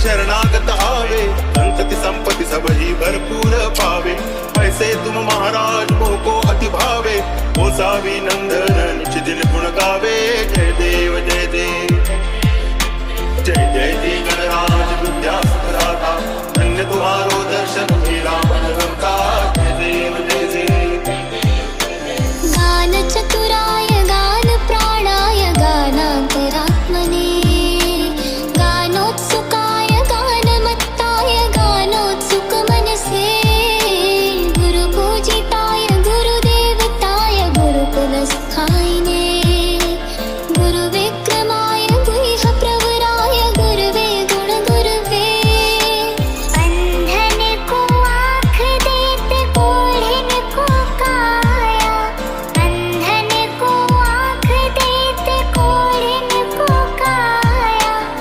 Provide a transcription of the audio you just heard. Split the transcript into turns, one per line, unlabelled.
शरणागत आवे, संतति संपत्ति सब ही भरपूर पावे। ऐसे तुम महाराज मोको अति भावे, गोसावी नंदन निज दिन गुण गावे। जय देव जय देव जय जय जी गणराज विद्या दाता, धन्य तुम्हारो